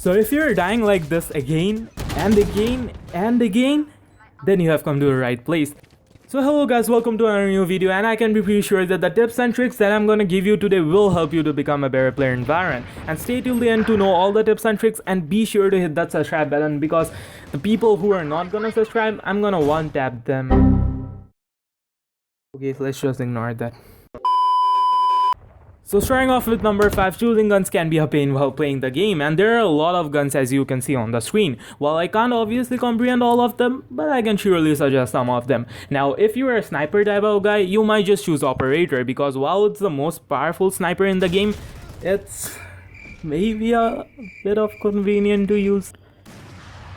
So if you're dying like this again and again and again, then you have come to the right place. So hello guys, welcome to another new video, and I can be pretty sure that the tips and tricks that I'm gonna give you today will help you to become a better player in Valorant. And stay till the end to know all the tips and tricks, and be sure to hit that subscribe button, because the people who are not gonna subscribe, I'm gonna one tap them. Okay, so let's just ignore that. So starting off with number 5, choosing guns can be a pain while playing the game, and there are a lot of guns as you can see on the screen. While I can't obviously comprehend all of them, but I can surely suggest some of them. Now if you are a sniper type of guy, you might just choose operator, because while it's the most powerful sniper in the game, it's maybe a bit of convenient to use.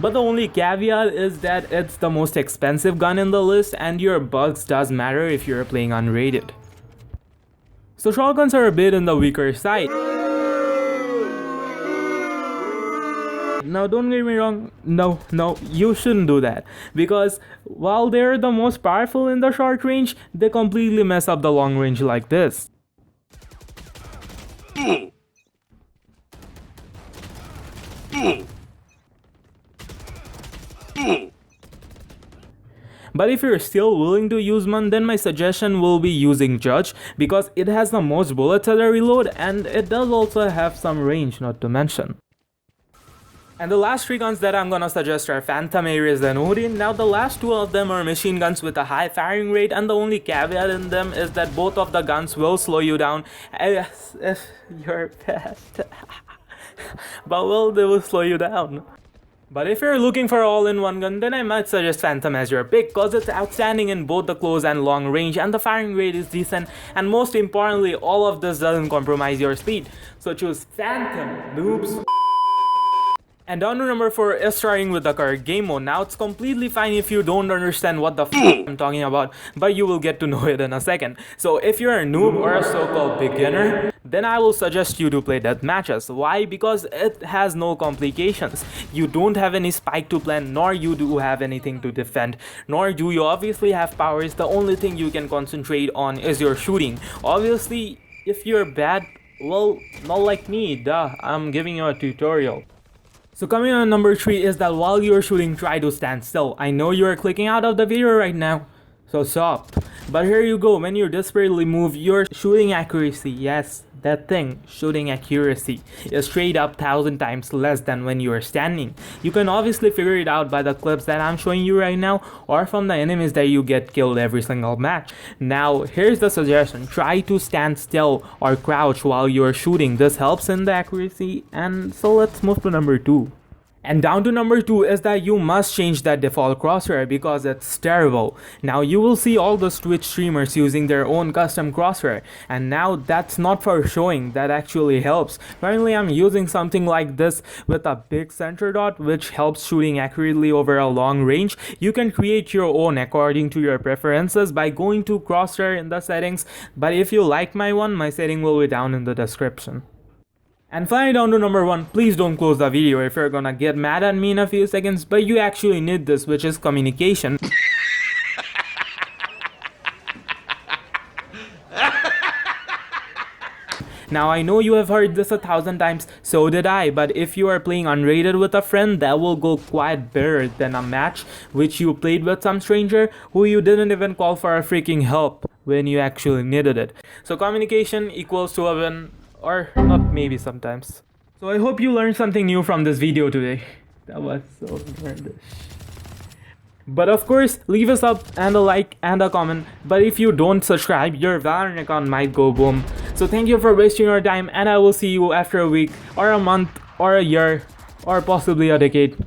But the only caveat is that it's the most expensive gun in the list, and your bugs does matter if you're playing unrated. So shotguns are a bit on the weaker side. Now don't get me wrong, no, you shouldn't do that, because while they're the most powerful in the short range, they completely mess up the long range like this. But if you're still willing to use one, then my suggestion will be using Judge, because it has the most bullets at a reload, and it does also have some range, not to mention. And the last 3 guns that I'm gonna suggest are Phantom, Ares and Odin. Now the last 2 of them are machine guns with a high firing rate, and the only caveat in them is that both of the guns will slow you down if you're fast. But well, they will slow you down. But if you're looking for all-in-one gun, then I might suggest Phantom as your pick, cause it's outstanding in both the close and long range, and the firing rate is decent, and most importantly, all of this doesn't compromise your speed. So choose Phantom, noobs. And down to number 4 is starting with the current game mode. Now it's completely fine if you don't understand what the f I'm talking about, but you will get to know it in a second. So if you're a noob or a so-called beginner, then I will suggest you to play death matches. Why? Because it has no complications. You don't have any spike to plant, nor you do have anything to defend, nor do you obviously have powers. The only thing you can concentrate on is your shooting. Obviously, if you're bad, well, not like me, duh, I'm giving you a tutorial. So coming on number 3 is that while you're shooting, try to stand still. I know you're clicking out of the video right now, so stop. But here you go, when you desperately move, your shooting accuracy, yes, that thing, shooting accuracy, is straight up 1000 times less than when you are standing. You can obviously figure it out by the clips that I'm showing you right now, or from the enemies that you get killed every single match. Now here's the suggestion, try to stand still or crouch while you're shooting. This helps in the accuracy. And so let's move to number 2. And down to number 2 is that you must change that default crosshair, because it's terrible. Now you will see all the Twitch streamers using their own custom crosshair, and now that's not for showing, that actually helps. Currently I'm using something like this with a big center dot, which helps shooting accurately over a long range. You can create your own according to your preferences by going to crosshair in the settings, but if you like my one, my setting will be down in the description. And finally down to number 1, please don't close the video if you're gonna get mad at me in a few seconds, but you actually need this, which is communication. Now I know you have heard this 1000 times, so did I, but if you are playing unrated with a friend, that will go quite better than a match which you played with some stranger who you didn't even call for a freaking help when you actually needed it. So communication equals to a win. Or not, maybe sometimes. So I hope you learned something new from this video today. That was so nerdish. But of course, leave us up and a like and a comment. But if you don't subscribe, your Valorant account might go boom. So thank you for wasting your time, and I will see you after a week or a month or a year or possibly a decade.